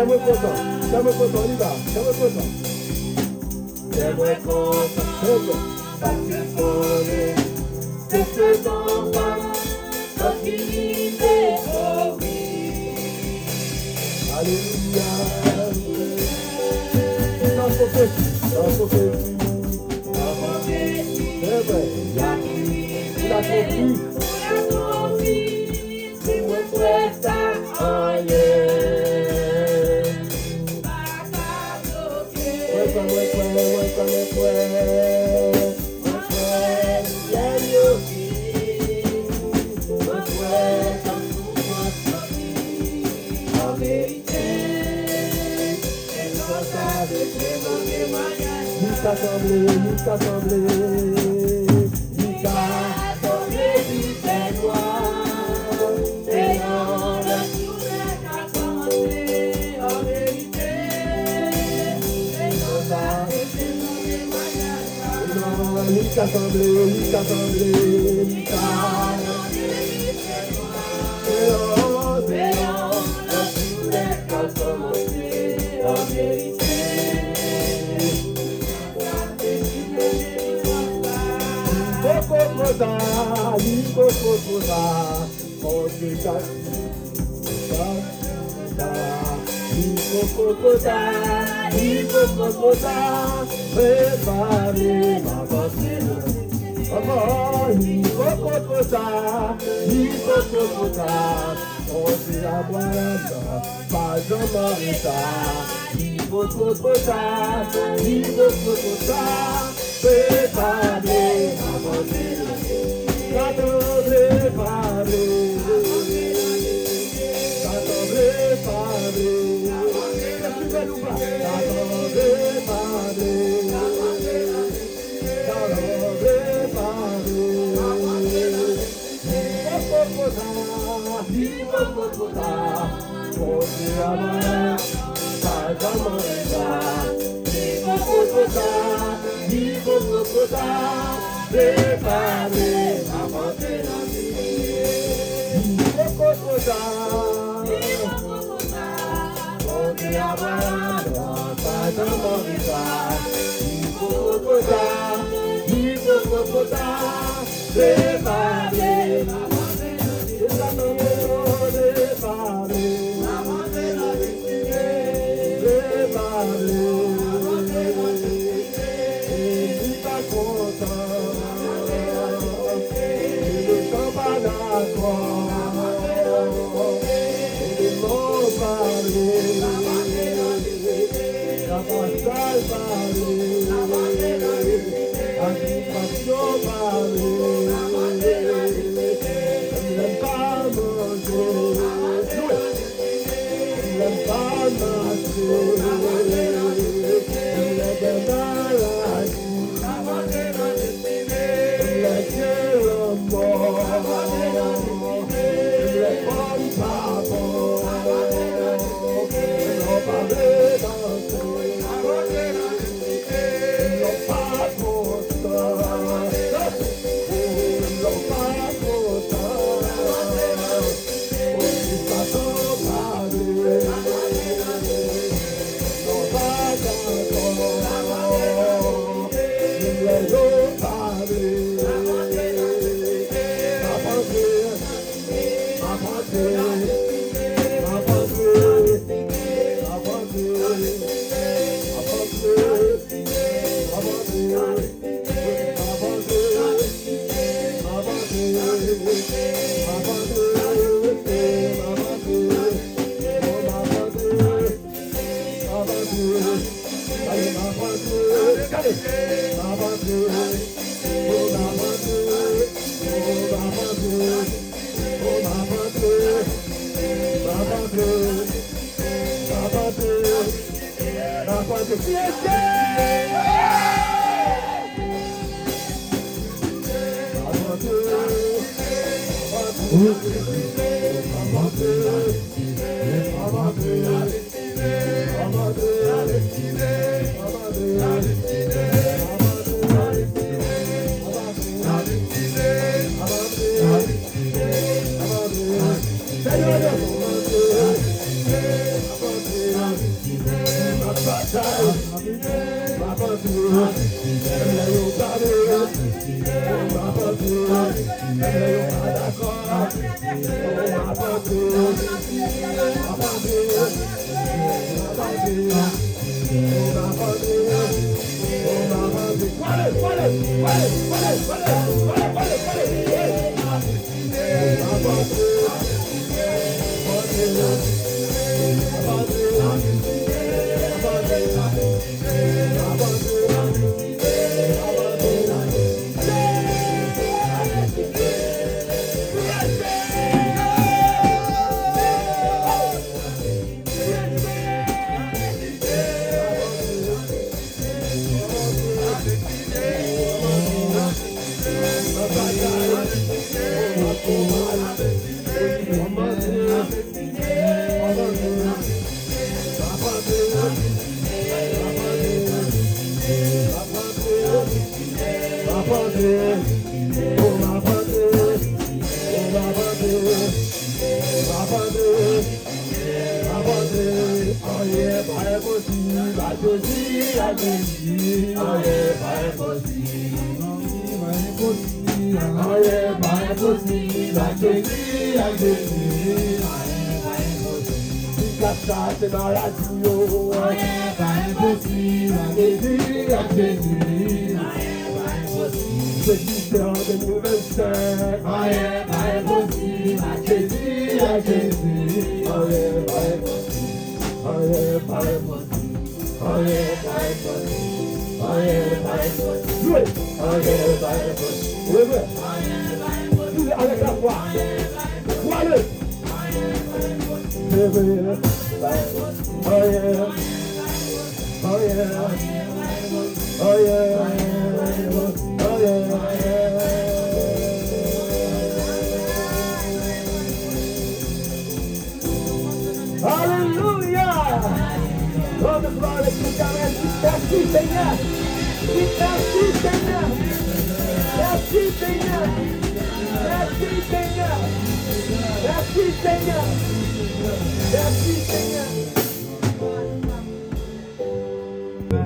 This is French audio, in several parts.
J'aimerais content, on y va, j'aimerais content. J'aimerais content, parce que c'est ce qu'on va, quand il est pour lui. Alléluia. Dans la prophétie, c'est vrai, il a compris, c'est moi frère ça, oh yeah.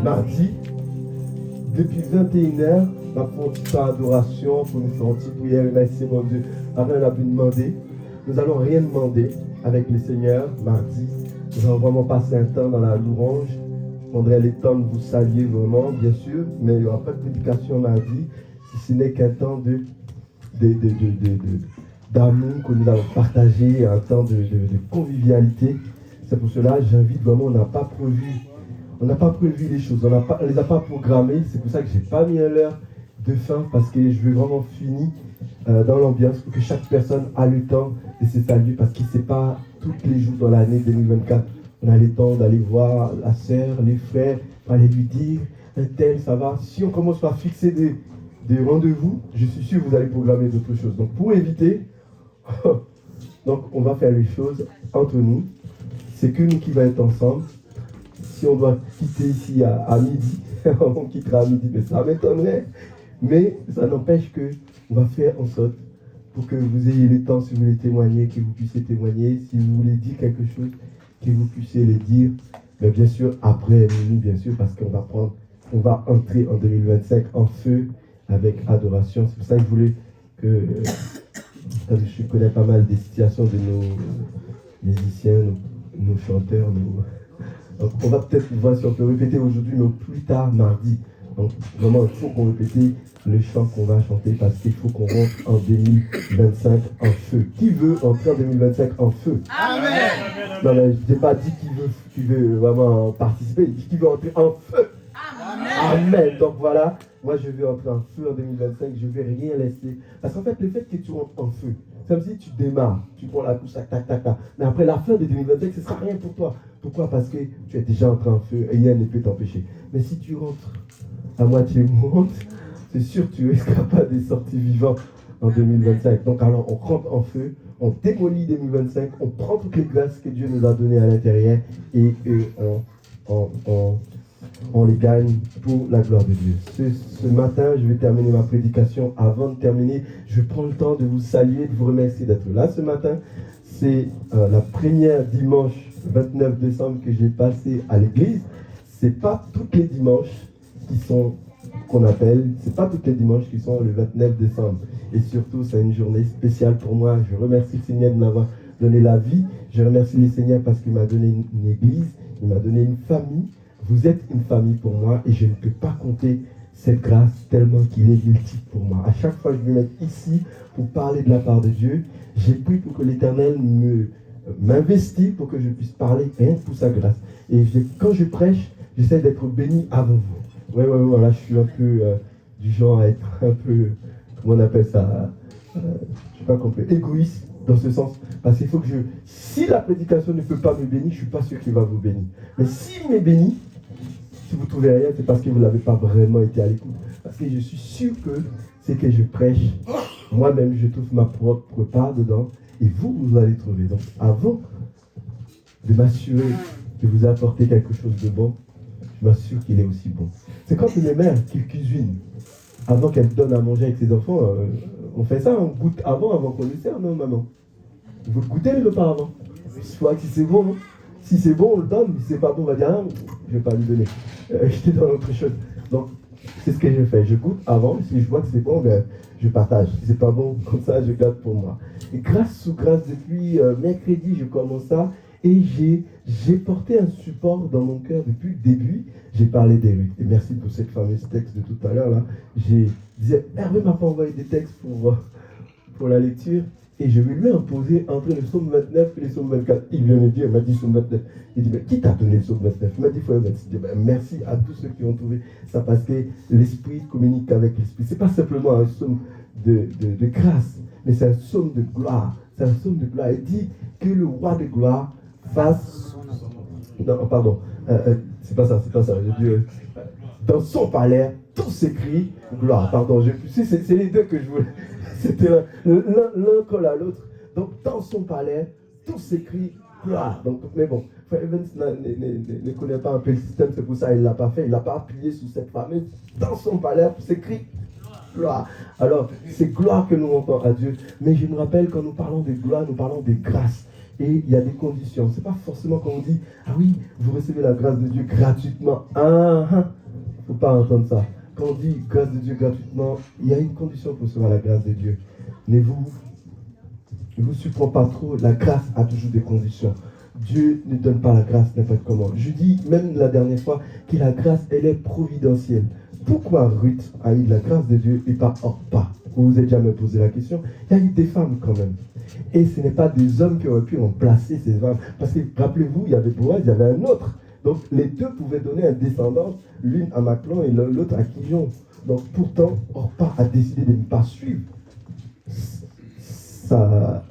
Mardi, depuis 21h, on a fait une petite adoration pour nous faire une petite prière. Merci mon Dieu. Après, on a pu demander. Nous allons rien demander avec le Seigneur mardi. Nous allons vraiment passer un temps dans la louange. Je prendrai le temps de vous saluer vraiment, bien sûr, mais il n'y aura pas de prédication mardi, si ce n'est qu'un temps d'amour que nous allons partager, un temps de convivialité. C'est pour cela que j'invite vraiment, on n'a pas prévu les choses, on ne les a pas programmées. C'est pour ça que je n'ai pas mis à l'heure de fin, parce que je veux vraiment finir dans l'ambiance pour que chaque personne a le temps de se saluer, parce que ce n'est pas tous les jours dans l'année 2024. On a le temps d'aller voir la sœur, les frères, aller lui dire un tel, ça va. Si on commence par fixer des rendez-vous, je suis sûr que vous allez programmer d'autres choses. Donc pour éviter, donc on va faire les choses entre nous. C'est que nous qui va être ensemble. Si on doit quitter ici à midi, on quittera à midi, mais ça m'étonnerait. Mais ça n'empêche qu'on va faire en sorte pour que vous ayez le temps, si vous voulez témoigner, que vous puissiez témoigner. Si vous voulez dire quelque chose, que vous puissiez le dire. Mais bien sûr, après minuit, bien sûr, parce qu'on va entrer en 2025 en feu avec adoration. C'est pour ça que je voulais que, comme je connais pas mal des situations de nos musiciens, nos chanteurs, donc on va peut-être voir si on peut répéter aujourd'hui, mais plus tard, mardi. Donc vraiment, il faut qu'on répète le chant qu'on va chanter, parce qu'il faut qu'on rentre en 2025 en feu. Qui veut entrer en 2025 en feu? Amen. Non, mais je n'ai pas dit qui veut vraiment participer, il dit qui veut entrer en feu. Amen. Amen. Donc voilà, moi je veux entrer en feu en 2025, je ne vais rien laisser. Parce qu'en fait, le fait que tu rentres en feu, c'est comme si tu démarres, tu prends la couche, tac, tac, tac, tac. Mais après la fin de 2025, ce ne sera rien pour toi. Pourquoi? Parce que tu es déjà entré en feu et rien ne peut t'empêcher. Mais si tu rentres à moitié morte, c'est sûr que tu risques pas de sortir vivant en 2025. Donc alors on rentre en feu, on démolit 2025, on prend toutes les grâces que Dieu nous a données à l'intérieur et on les gagne pour la gloire de Dieu. Ce matin, je vais terminer ma prédication. Avant de terminer, je prends le temps de vous saluer, de vous remercier d'être là ce matin. C'est la première dimanche 29 décembre que j'ai passé à l'église. c'est pas tous les dimanches qui sont c'est pas tous les dimanches qui sont le 29 décembre. Et surtout, c'est une journée spéciale pour moi. Je remercie le Seigneur de m'avoir donné la vie. Je remercie le Seigneur parce qu'il m'a donné une église, il m'a donné une famille. Vous êtes une famille pour moi et je ne peux pas compter cette grâce tellement qu'il est multiple pour moi. À chaque fois que je vais mettre ici pour parler de la part de Dieu, j'ai pris pour que l'Éternel m'investisse pour que je puisse parler rien que pour sa grâce. Et quand je prêche, j'essaie d'être béni avant vous. Ouais, voilà, je suis un peu du genre à être un peu, comment on appelle ça, je sais pas comment on peut, égoïste dans ce sens. Parce qu'il faut que si la prédication ne peut pas me bénir, je ne suis pas sûr qu'il va vous bénir. Mais s'il me bénit, si vous ne trouvez rien, c'est parce que vous n'avez pas vraiment été à l'écoute. Parce que je suis sûr que c'est que je prêche, moi-même, je trouve ma propre part dedans, et vous allez trouver. Donc, avant de m'assurer que vous apportez quelque chose de bon, je m'assure qu'il est aussi bon. C'est comme une mère qui cuisine. Avant qu'elle donne à manger avec ses enfants, on fait ça, on goûte avant qu'on le serve, non, maman? Vous goûtez le repas avant. Soit si c'est bon, si c'est bon, on le donne, si c'est pas bon, on va dire, ah, je ne vais pas lui donner. Je te donne autre chose. Donc, c'est ce que je fais. Je goûte avant, si je vois que c'est bon, ben, je partage. Si c'est pas bon, comme ça, je garde pour moi. Et grâce sous grâce, depuis mercredi, je commence ça. Et j'ai porté un support dans mon cœur depuis le début. J'ai parlé des rues. Et merci pour cette fameuse texte de tout à l'heure. Là. J'ai dit, Hervé m'a pas envoyé des textes pour la lecture. Et je vais lui imposer entre le psaume 29 et le psaume 24. Il vient me dire, il m'a dit psaume 29. Il dit, mais qui t'a donné le psaume 29? Il m'a dit, frère 26. Je dis, merci à tous ceux qui ont trouvé ça parce que l'esprit communique avec l'esprit. Ce n'est pas simplement un psaume de grâce, mais c'est un psaume de gloire. C'est un psaume de gloire. Il dit que le roi de gloire fasse. Non, pardon. C'est pas ça. Je dis, dans son palais, tout s'écrit gloire. Pardon, c'est les deux que je voulais. C'était l'un colle à l'autre. Donc, dans son palais, tout s'écrit gloire. Donc, mais bon, Frère Evans ne connaît pas un peu le système, c'est pour ça qu'il ne l'a pas fait. Il n'a pas appuyé sur cette fameuse. Dans son palais, tout s'écrit gloire. Alors, c'est gloire que nous rendons à Dieu. Mais je me rappelle, quand nous parlons de gloire, nous parlons de grâce. Et il y a des conditions. Ce n'est pas forcément quand on dit, ah oui, vous recevez la grâce de Dieu gratuitement. Il ne faut pas entendre ça. Quand on dit grâce de Dieu gratuitement, il y a une condition pour recevoir la grâce de Dieu. Ne vous surprends pas trop, la grâce a toujours des conditions. Dieu ne donne pas la grâce n'importe comment. Je dis même la dernière fois que la grâce, elle est providentielle. Pourquoi Ruth a eu la grâce de Dieu et pas Orpa? Vous vous êtes jamais posé la question? Il y a eu des femmes quand même. Et ce n'est pas des hommes qui auraient pu remplacer ces femmes. Parce que rappelez-vous, il y avait Boaz, il y avait un autre. Donc les deux pouvaient donner un descendant, l'une à Maclon et l'autre à Quijon. Donc pourtant, Orpa a décidé de ne pas suivre sa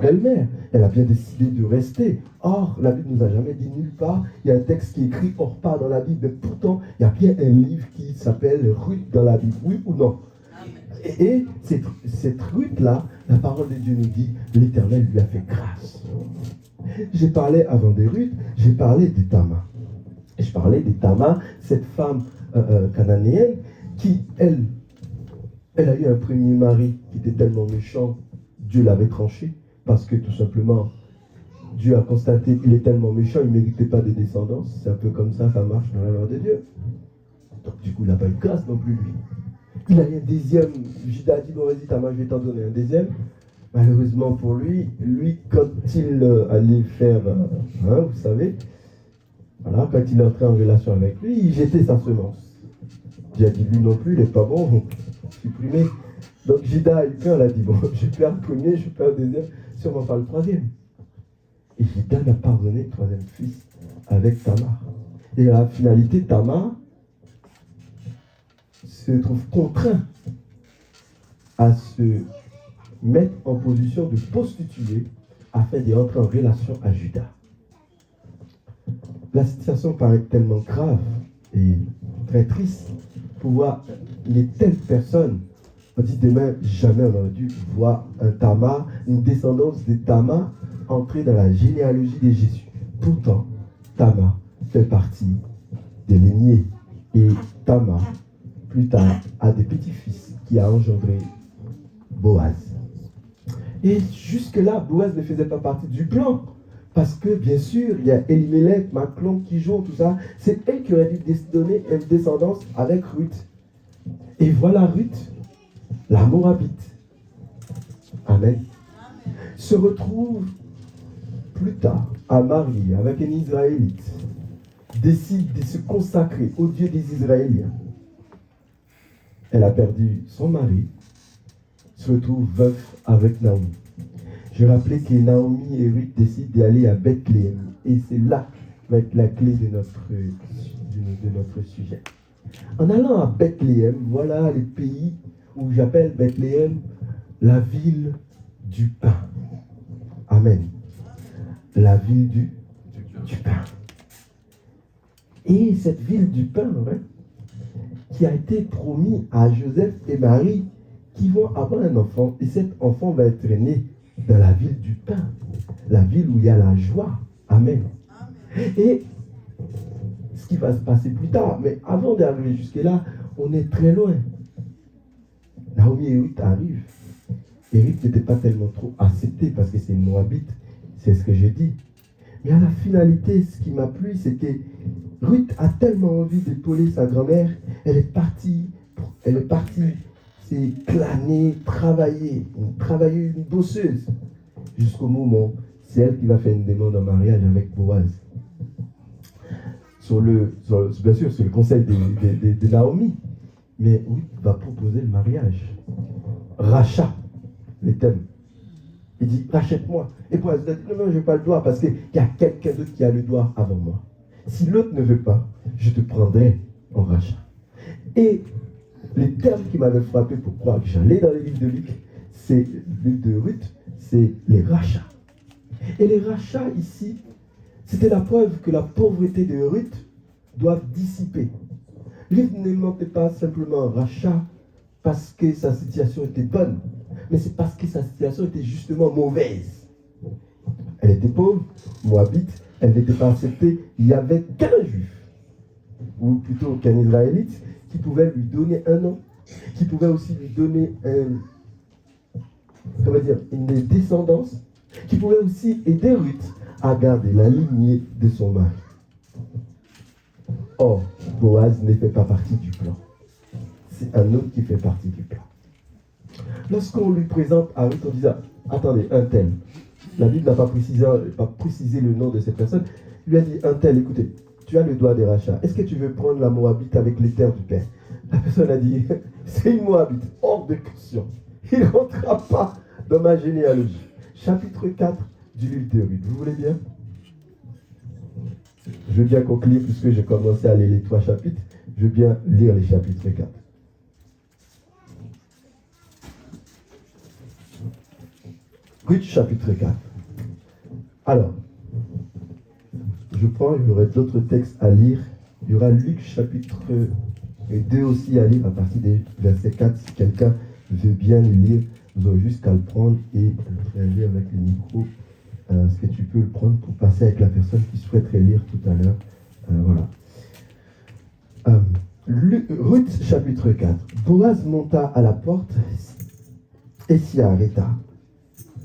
belle-mère. Elle a bien décidé de rester. Or, la Bible ne nous a jamais dit nulle part. Il y a un texte qui est écrit Orpa dans la Bible, mais pourtant, il y a bien un livre qui s'appelle Ruth dans la Bible. Oui ou non? Et cette Ruth-là, la parole de Dieu nous dit, l'Éternel lui a fait grâce. J'ai parlé avant de Ruth, j'ai parlé de Tamar. Je parlais de Tamar, cette femme cananéenne qui, elle a eu un premier mari qui était tellement méchant, Dieu l'avait tranché, parce que tout simplement, Dieu a constaté qu'il est tellement méchant, il ne méritait pas de descendance. C'est un peu comme ça marche dans la loi de Dieu. Donc du coup, il n'a pas eu de grâce non plus, lui. Il a eu un deuxième, Judas a dit, bon vas-y Tamar, je vais t'en donner un deuxième. Malheureusement pour lui, quand il allait faire, vous savez, voilà, quand il est entré en relation avec lui, il jetait sa semence. J'ai dit, lui non plus, il n'est pas bon, supprimé. Donc Judas a eu peur, il a dit, bon, je perds le premier, je perds le deuxième, sûrement pas le troisième. Et Judas n'a pas donné le troisième fils avec Tamar. Et à la finalité, Tamar se trouve contraint à se mettre en position de prostituée afin d'entrer en relation à Judas. La situation paraît tellement grave et très triste pour voir les telles personnes. On dit demain, jamais on aurait dû voir un Tamar, une descendance de Tamar entrer dans la généalogie de Jésus. Pourtant, Tamar fait partie des lignées. Et Tamar, plus tard, a des petits-fils qui a engendré Boaz. Et jusque-là, Boaz ne faisait pas partie du plan. Parce que, bien sûr, il y a Elimelech, Maclon, qui joue, tout ça. C'est elle qui aurait dû donner une descendance avec Ruth. Et voilà Ruth, la Moabite. Amen. Se retrouve plus tard à marier avec un Israélite. Décide de se consacrer au Dieu des Israéliens. Elle a perdu son mari. Se retrouve veuf avec Naomi. Je rappelais que Naomi et Ruth décident d'aller à Bethléem. Et c'est là va être la clé de notre sujet. En allant à Bethléem, voilà les pays où j'appelle Bethléem la ville du pain. Amen. La ville du pain. Et cette ville du pain, qui a été promis à Joseph et Marie, qui vont avoir un enfant. Et cet enfant va être né dans la ville du pain, la ville où il y a la joie. Amen. Et ce qui va se passer plus tard, mais avant d'arriver jusque-là, on est très loin. Naomi et Ruth arrivent. Et Ruth n'était pas tellement trop acceptée parce que c'est une Moabite, c'est ce que j'ai dit. Mais à la finalité, ce qui m'a plu, c'est que Ruth a tellement envie d'épauler sa grand-mère, elle est partie, c'est claner, travailler, une bosseuse, jusqu'au moment, c'est elle qui va faire une demande en mariage avec Boaz. Bien sûr, c'est le conseil de Naomi, mais Ruth va proposer le mariage. Rachat, les thèmes. Il dit, rachète-moi. Et Boaz dit, non, je n'ai pas le droit parce qu'il y a quelqu'un d'autre qui a le droit avant moi. Si l'autre ne veut pas, je te prendrai en rachat. Et les termes qui m'avaient frappé pour croire que j'allais dans les livres de Luc, c'est le livre de Ruth, c'est les rachats. Et les rachats ici, c'était la preuve que la pauvreté de Ruth doit dissiper. Ruth ne mentait pas simplement un rachat parce que sa situation était bonne, mais c'est parce que sa situation était justement mauvaise. Elle était pauvre, moabite, elle n'était pas acceptée. Il n'y avait qu'un juif, ou plutôt qu'un israélite, qui pouvait lui donner un nom, qui pouvait aussi lui donner une descendance, qui pouvait aussi aider Ruth à garder la lignée de son mari. Or, Boaz ne fait pas partie du plan. C'est un autre qui fait partie du plan. Lorsqu'on lui présente à Ruth, on dit, attendez, un tel. La Bible n'a pas précisé le nom de cette personne. Il lui a dit, un tel, écoutez, tu as le droit des rachats. Est-ce que tu veux prendre la Moabite avec les terres du père? La personne a dit, c'est une Moabite, hors de question. Il ne rentrera pas dans ma généalogie. Chapitre 4 du livre de Ruth. Vous voulez bien? Je veux bien conclure puisque j'ai commencé à lire les 3 chapitres. Je veux bien lire les chapitres 4. Ruth chapitre 4. Alors, je prends, il y aurait d'autres textes à lire. Il y aura Luc chapitre 2 aussi à lire à partir des versets 4. Si quelqu'un veut bien le lire, vous aurez juste qu'à le prendre et le lire avec le micro. Est-ce que tu peux le prendre pour passer avec la personne qui souhaiterait lire tout à l'heure? Voilà. Ruth chapitre 4. Boaz monta à la porte et s'y arrêta.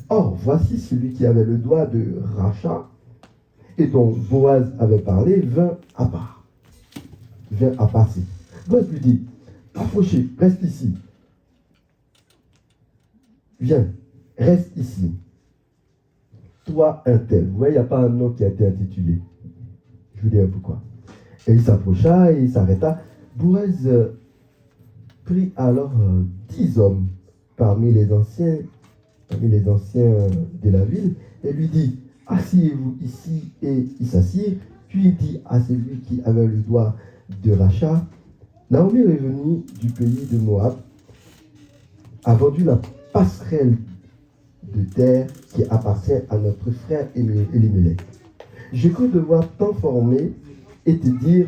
Or, voici celui qui avait le droit de rachat et dont Boaz avait parlé, vint à part. Vint à passer. Boaz lui dit, approchez, reste ici. Viens, reste ici. Toi, un tel. Vous voyez, il n'y a pas un nom qui a été intitulé. Je vous dirai pourquoi. Et il s'approcha et il s'arrêta. Boaz prit alors 10 hommes parmi les anciens de la ville et lui dit, asseyez-vous ici, et il s'assied. Puis il dit à celui qui avait le droit de rachat, Naomi est venue du pays de Moab, a vendu la passerelle de terre qui appartient à notre frère Elimelech. Je cru devoir t'informer et te dire,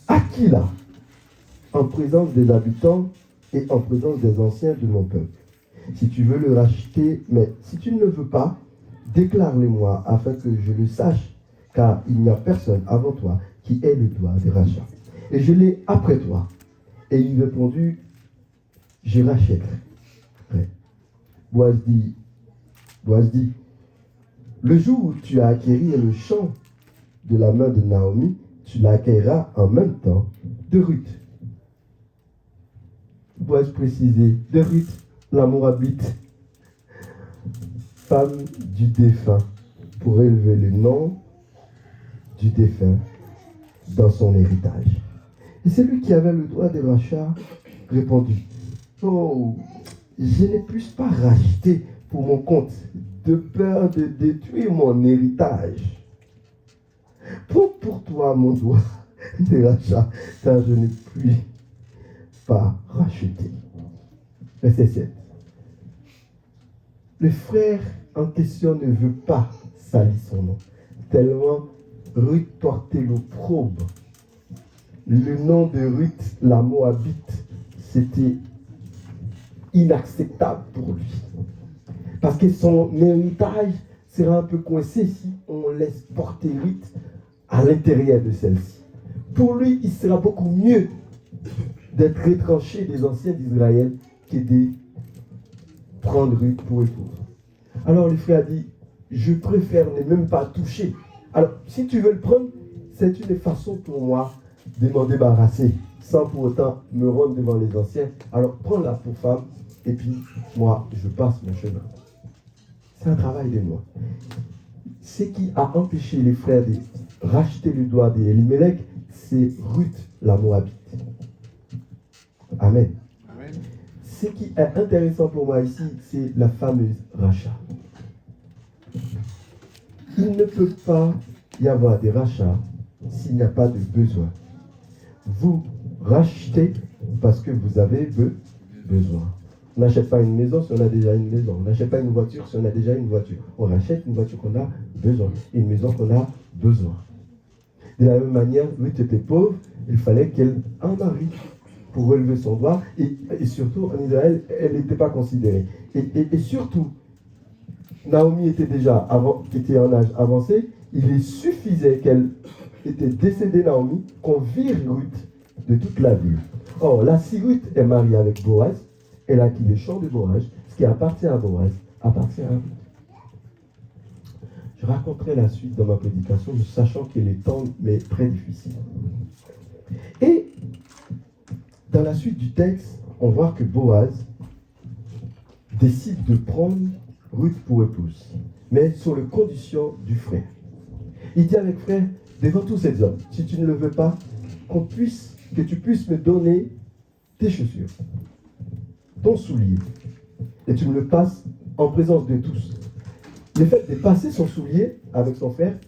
Aquila, en présence des habitants et en présence des anciens de mon peuple. Si tu veux le racheter, mais si tu ne le veux pas, déclare-le-moi afin que je le sache, car il n'y a personne avant toi qui ait le droit de rachat. Et je l'ai après toi. Et il répondit, je rachèterai. Boaz dit, Boaz dit, le jour où tu as acquéri le champ de la main de Naomi, tu l'acquériras en même temps de Ruth. Boaz précisait, de Ruth, la Moabite, femme du défunt, pour élever le nom du défunt dans son héritage. Et celui qui avait le droit de rachat répondit, oh, je ne puis pas racheter pour mon compte, de peur de détruire mon héritage. Prends pour toi mon droit de rachat, car je ne puis pas racheter. Verset 7. Le frère en question ne veut pas salir son nom, tellement Ruth portait l'opprobre. Le nom de Ruth, la Moabite, c'était inacceptable pour lui. Parce que son héritage sera un peu coincé si on laisse porter Ruth à l'intérieur de celle-ci. Pour lui, il sera beaucoup mieux d'être retranché des anciens d'Israël que de prendre Ruth pour épouse. Alors le frère dit, je préfère ne même pas toucher. Alors, si tu veux le prendre, c'est une façon pour moi de m'en débarrasser, sans pour autant me rendre devant les anciens. Alors, prends-la pour femme, et puis moi, je passe mon chemin. C'est un travail de moi. Ce qui a empêché les frères de racheter le droit d'Elimelech, c'est Ruth, la Moabite. Amen. Amen. Ce qui est intéressant pour moi ici, c'est la fameuse rachat. Il ne peut pas y avoir de rachat s'il n'y a pas de besoin. Vous rachetez parce que vous avez besoin. On n'achète pas une maison si on a déjà une maison. On n'achète pas une voiture si on a déjà une voiture. On rachète une voiture qu'on a besoin. Une maison qu'on a besoin. De la même manière, Ruth était pauvre, il fallait qu'elle ait un mari pour relever son droit. Et surtout, en Israël, elle n'était pas considérée. Et surtout, Naomi était déjà était en âge avancé. Il suffisait qu'elle était décédée, Naomi, qu'on vire Ruth de toute la ville. Or, là, si Ruth est mariée avec Boaz, elle a acquis le champ de Boaz. Ce qui appartient à Boaz appartient à Ruth. Je raconterai la suite dans ma prédication, sachant que le temps m'est très difficile. Et dans la suite du texte, on voit que Boaz décide de prendre Ruth pour épouse, mais sur les conditions du frère. Il dit avec frère, devant tous ces hommes, si tu ne le veux pas, que tu puisses me donner tes chaussures, ton soulier, et tu me le passes en présence de tous. Le fait de passer son soulier avec son frère,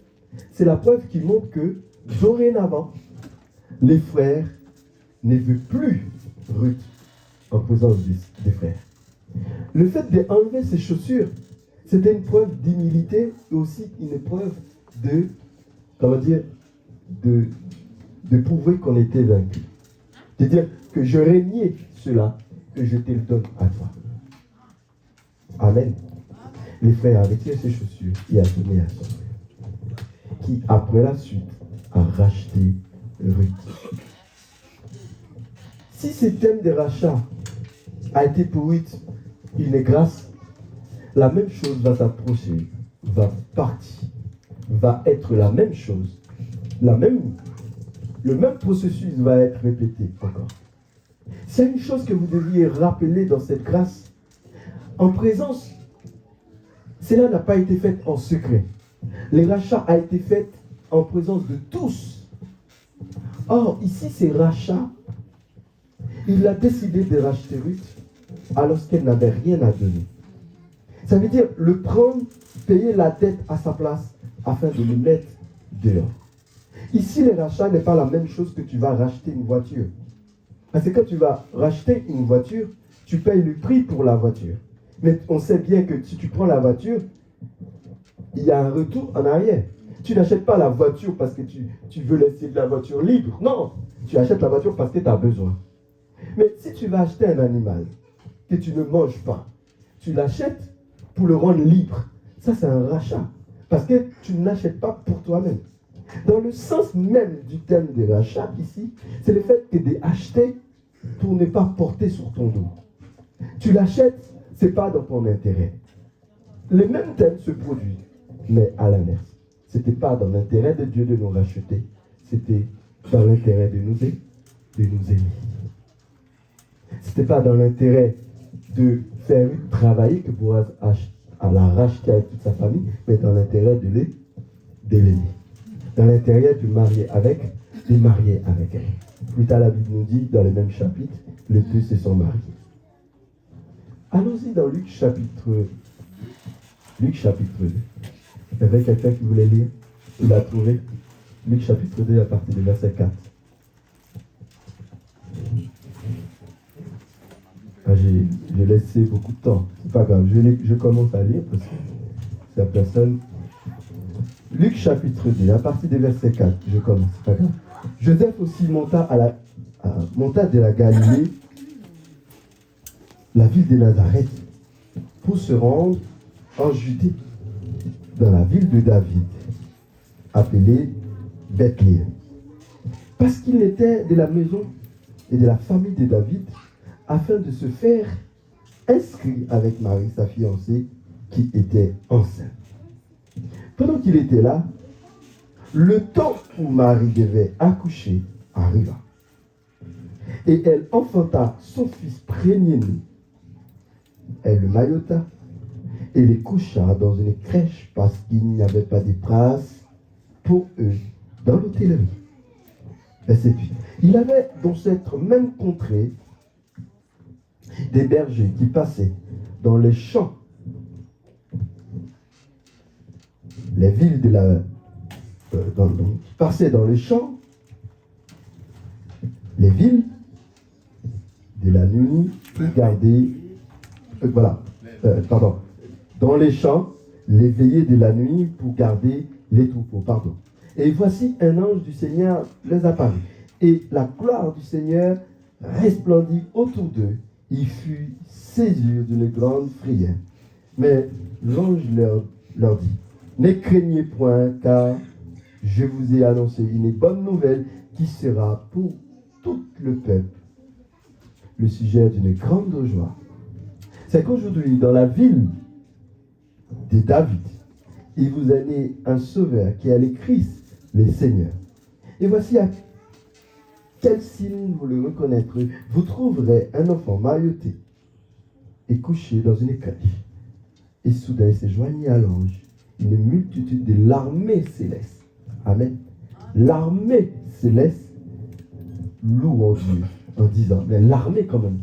c'est la preuve qui montre que, dorénavant, les frères ne veulent plus Ruth en présence des frères. Le fait d'enlever ses chaussures, c'était une preuve d'humilité et aussi une preuve de prouver qu'on était vaincu. C'est-à-dire que je régnais cela, que je te le donne à toi. Amen. Les frères avaient tiré ses chaussures et a donné à son frère, qui après la suite a racheté Ruth. Si ce thème de rachat a été pour Ruth une grâce, la même chose va s'approcher, va partir, va être la même chose, le même processus va être répété encore. C'est une chose que vous devriez rappeler dans cette grâce. En présence, cela n'a pas été fait en secret. Le rachat a été fait en présence de tous. Or, ici, c'est rachat. Il a décidé de racheter Ruth alors qu'elle n'avait rien à donner. Ça veut dire le prendre, payer la dette à sa place afin de le mettre dehors. Ici, le rachat n'est pas la même chose que tu vas racheter une voiture. Parce que quand tu vas racheter une voiture, tu payes le prix pour la voiture. Mais on sait bien que si tu prends la voiture, il y a un retour en arrière. Tu n'achètes pas la voiture parce que tu veux laisser la voiture libre. Non, tu achètes la voiture parce que tu as besoin. Mais si tu vas acheter un animal que tu ne manges pas, tu l'achètes pour le rendre libre. Ça, c'est un rachat. Parce que tu ne l'achètes pas pour toi-même. Dans le sens même du terme de rachat ici, c'est le fait que d'acheter pour ne pas porter sur ton dos. Tu l'achètes, ce n'est pas dans ton intérêt. les mêmes thèmes se produisent, mais à l'inverse. Ce n'était pas dans l'intérêt de Dieu de nous racheter, c'était dans l'intérêt de nous aimer. Ce n'était pas dans l'intérêt de faire travailler que Boaz à la racheter avec toute sa famille, mais dans l'intérêt de l'aimer. Dans l'intérêt de marier avec elle. Plus tard, la Bible nous dit, dans le même chapitre, les deux se sont mariés. Allons-y dans Luc chapitre 2. Il y avait quelqu'un qui voulait lire. Il a trouvé. Luc chapitre 2 à partir du verset 4. J'ai laissé beaucoup de temps. C'est pas grave. Je commence à lire parce que c'est la personne. Luc chapitre 2, à partir du verset 4. Je commence. C'est pas grave. Joseph aussi monta de la Galilée, la ville de Nazareth, pour se rendre en Judée, dans la ville de David, appelée Bethléem. Parce qu'il était de la maison et de la famille de David, afin de se faire inscrire avec Marie, sa fiancée, qui était enceinte. Pendant qu'il était là, le temps où Marie devait accoucher arriva. Et elle enfanta son fils premier-né. Elle le maillota et les coucha dans une crèche parce qu'il n'y avait pas de place pour eux dans l'hôtellerie. Verset 8. Il avait dans cette même contrée des bergers qui passaient dans les champs, les villes de la qui passaient dans les champs, les villes de la nuit pour garder dans les champs, les veillées de la nuit pour garder les troupeaux, Et voici un ange du Seigneur les apparut, et la gloire du Seigneur resplendit autour d'eux. Il fut saisi d'une grande frayeur. Mais l'ange leur dit, ne craignez point, car je vous ai annoncé une bonne nouvelle qui sera pour tout le peuple le sujet d'une grande joie. C'est qu'aujourd'hui, dans la ville de David, il vous est né un sauveur qui est le Christ, le Seigneur. Et voici à quel signe vous le reconnaîtrez. Vous trouverez un enfant mailloté et couché dans une crèche. Et soudain, il s'est joigné à l'ange une multitude de l'armée céleste. Amen. L'armée céleste loue en Dieu en disant, mais l'armée quand même,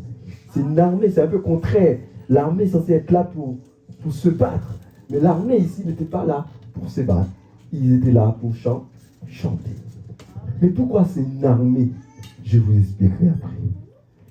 c'est une armée, c'est un peu contraire. L'armée est censée être là pour se battre. Mais l'armée ici n'était pas là pour se battre. Ils étaient là pour chanter. Mais pourquoi c'est une armée? Je vous expliquerai après.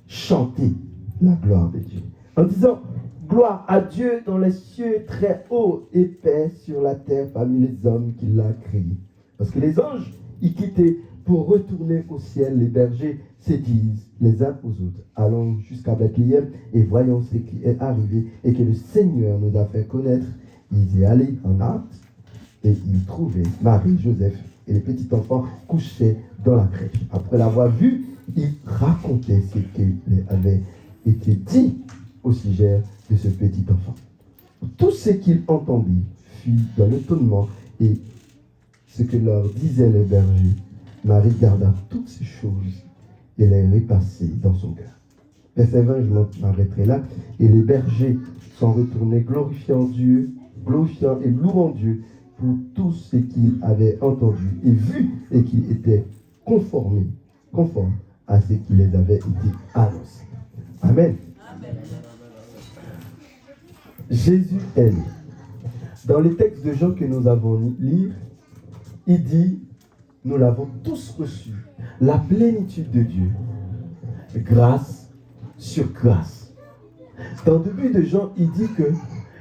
Chanter la gloire de Dieu. En disant, gloire à Dieu dans les cieux très haut et paix sur la terre parmi les hommes qu'il a créés. Parce que les anges, ils quittaient pour retourner au ciel. Les bergers se disent les uns aux autres, allons jusqu'à Bethléem et voyons ce qui est arrivé et que le Seigneur nous a fait connaître. Ils y allaient en hâte et ils trouvaient Marie, Joseph et les petits enfants couchés dans la crèche. Après l'avoir vu, ils racontaient ce qui avait été dit au sujet de ce petit enfant. Tout ce qu'ils entendirent fut dans l'étonnement et ce que leur disaient les bergers. Marie garda toutes ces choses et les repassait dans son cœur. Verset 20, je m'arrêterai là. Et les bergers sont retournés glorifiant et louant Dieu pour tout ce qu'ils avaient entendu et vu et qui était conforme à ce qui les avait été annoncé. Amen. Amen. Jésus est né. Dans les textes de Jean que nous avons lus, il dit, nous l'avons tous reçu, la plénitude de Dieu, grâce sur grâce. Dans le début de Jean, il dit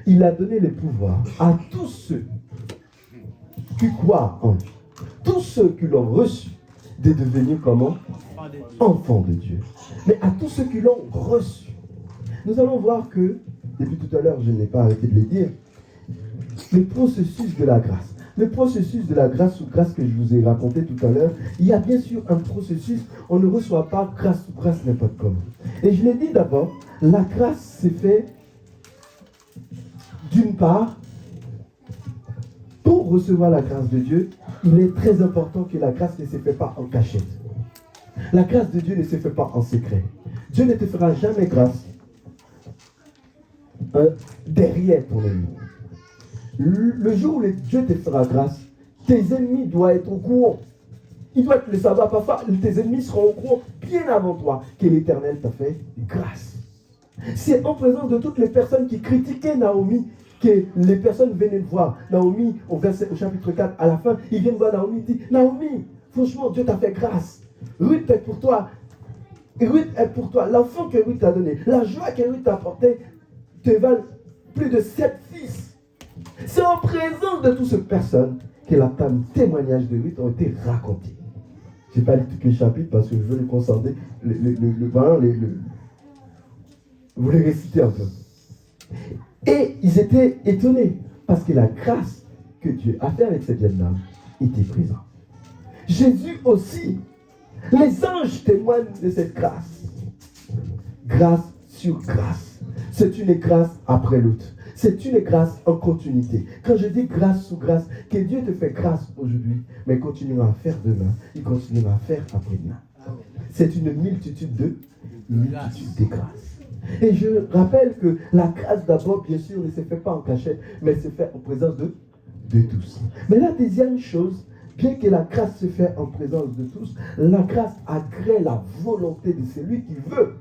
qu'il a donné le pouvoir à tous ceux qui croient en lui, tous ceux qui l'ont reçu, de devenir comment? Enfants de Dieu. Mais à tous ceux qui l'ont reçu. Nous allons voir que, depuis tout à l'heure, je n'ai pas arrêté de le dire, le processus de la grâce. Le processus de la grâce ou grâce que je vous ai raconté tout à l'heure, il y a bien sûr un processus, on ne reçoit pas grâce ou grâce n'importe comment. Et je l'ai dit d'abord, la grâce s'est faite D'une part, pour recevoir la grâce de Dieu, il est très important que la grâce ne se fait pas en cachette. La grâce de Dieu ne se fait pas en secret. Dieu ne te fera jamais grâce derrière ton ennemi. Le jour où Dieu te fera grâce, tes ennemis doivent être au courant. Ils doivent le savoir. Parfois, tes ennemis seront au courant bien avant toi que l'Éternel t'a fait grâce. C'est en présence de toutes les personnes qui critiquaient Naomi que les personnes venaient le voir. Naomi, au chapitre 4, à la fin, ils viennent voir Naomi et disent, Naomi, franchement, Dieu t'a fait grâce. Ruth est pour toi. Ruth est pour toi. L'enfant que Ruth t'a donné, la joie que Ruth t'a apportée, te valent plus de 7 fils. C'est en présence de toutes ces personnes que les témoignages de Ruth ont été racontés. Je n'ai pas lu tous les chapitres parce que je veux les concentrer. Vous les récitez un peu. Et ils étaient étonnés parce que la grâce que Dieu a fait avec cette jeune dame était présente. Jésus aussi. Les anges témoignent de cette grâce. Grâce sur grâce. C'est une grâce après l'autre. C'est une grâce en continuité. Quand je dis grâce sur grâce, que Dieu te fait grâce aujourd'hui, mais il continuera à faire demain, il continuera à faire après-demain. C'est une multitude de grâces. Et je rappelle que la grâce d'abord, bien sûr, ne se fait pas en cachette, mais se fait en présence de tous. Mais la deuxième chose, bien que la grâce se fait en présence de tous, la grâce agrée la volonté de celui qui veut.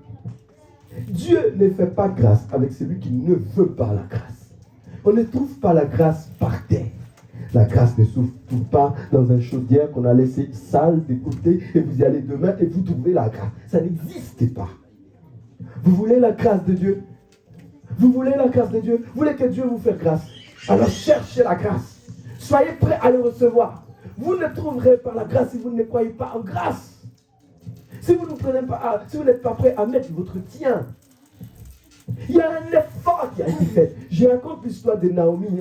Dieu ne fait pas grâce avec celui qui ne veut pas la grâce. On ne trouve pas la grâce par terre. La grâce ne s'ouvre pas dans un chaudière qu'on a laissé sale de côté et vous y allez demain et vous trouvez la grâce. Ça n'existe pas. Vous voulez la grâce de Dieu? Vous voulez la grâce de Dieu? Vous voulez que Dieu vous fasse grâce? Alors cherchez la grâce. Soyez prêts à le recevoir. Vous ne trouverez pas la grâce si vous ne croyez pas en grâce. Si vous n'êtes pas prêt à mettre votre tien, il y a un effort qui a été fait. Je raconte l'histoire de Naomi,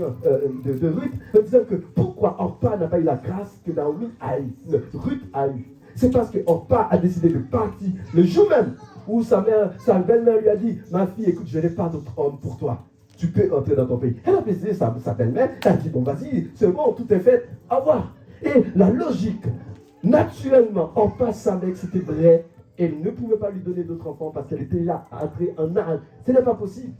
de Ruth, en disant que pourquoi Orpa n'a pas eu la grâce que Naomi a eu, Ruth a eu. C'est parce que Orpa a décidé de partir le jour même où sa belle-mère lui a dit, ma fille, écoute, je n'ai pas d'autre homme pour toi. Tu peux entrer dans ton pays. Elle a baisé sa belle-mère, elle a dit, bon, vas-y, c'est bon, tout est fait, au revoir. Et la logique, naturellement, Orpa savait que c'était vrai. Elle ne pouvait pas lui donner d'autres enfants parce qu'elle était déjà entrée en âge. Ce n'est pas possible.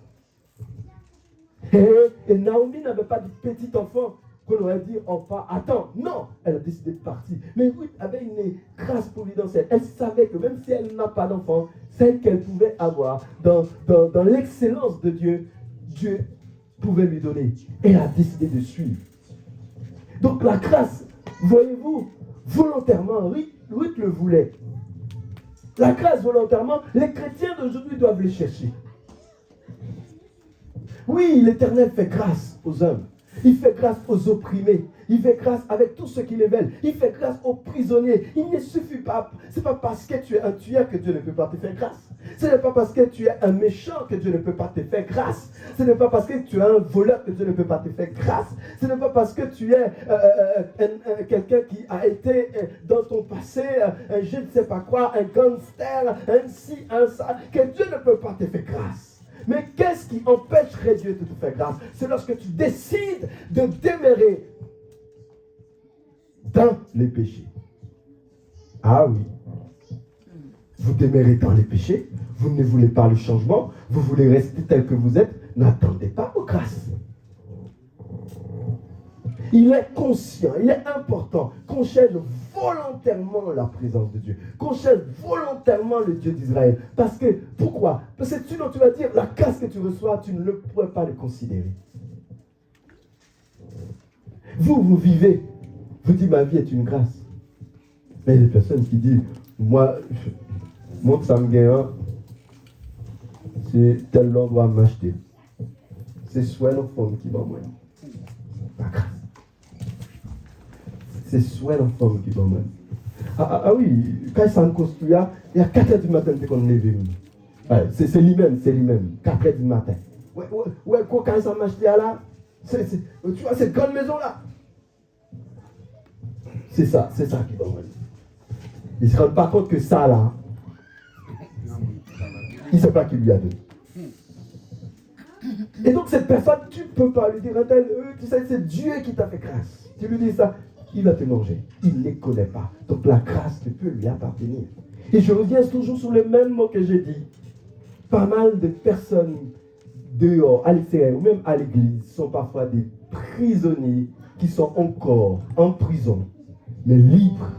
Et Naomi n'avait pas de petit enfant qu'on aurait dit, Orpa, attends. Non, elle a décidé de partir. Mais Ruth avait une grâce providentielle. Elle savait que même si elle n'a pas d'enfant, celle qu'elle pouvait avoir dans l'excellence de Dieu, Dieu pouvait lui donner. Elle a décidé de suivre. Donc la grâce, voyez-vous, volontairement, Ruth le voulait. La grâce volontairement, les chrétiens d'aujourd'hui doivent les chercher. Oui, l'Éternel fait grâce aux hommes. Il fait grâce aux opprimés. Il fait grâce avec tous ceux qui les veulent. Il fait grâce aux prisonniers. Il ne suffit pas. Ce n'est pas parce que tu es un tueur que Dieu ne peut pas te faire grâce. Ce n'est pas parce que tu es un méchant que Dieu ne peut pas te faire grâce. Ce n'est pas parce que tu es un voleur que Dieu ne peut pas te faire grâce. Ce n'est pas parce que tu es quelqu'un qui a été dans ton passé, je ne sais pas quoi, un gangster, un ci, un ça, que Dieu ne peut pas te faire grâce. Mais qu'est-ce qui empêcherait Dieu de te faire grâce? C'est lorsque tu décides de demeurer dans les péchés. Ah oui. Vous demeurez dans les péchés, vous ne voulez pas le changement, vous voulez rester tel que vous êtes, n'attendez pas aux grâces. Il est conscient, il est important qu'on cherche volontairement la présence de Dieu, qu'on cherche volontairement le Dieu d'Israël. Parce que, pourquoi? Parce que sinon tu vas dire, la grâce que tu reçois, tu ne pourrais pas le considérer. Vous vivez, vous dites, ma vie est une grâce. Mais il y a des personnes qui disent, moi ça me gagne, c'est tel endroit m'acheter. C'est soit l'enfant qui va moi. La grâce. C'est soit l'enfant qui va moi. Ah oui, quand il s'en construit, il y a 4 h du matin qu'on est levé. Ouais, c'est lui-même, 4 h du matin. Ouais, quand il s'en m'acheter là, tu vois cette grande maison là. C'est ça qui va moi. Il ne se rend pas compte que ça là, il ne sait pas qui lui a donné. Et donc cette personne, tu ne peux pas lui dire, tu sais, c'est Dieu qui t'a fait grâce. Tu lui dis ça, il va te manger. Il ne les connaît pas. Donc la grâce ne peut lui appartenir. Et je reviens toujours sur les mêmes mots que j'ai dit. Pas mal de personnes dehors, à l'extérieur, ou même à l'église, sont parfois des prisonniers qui sont encore en prison, mais libres.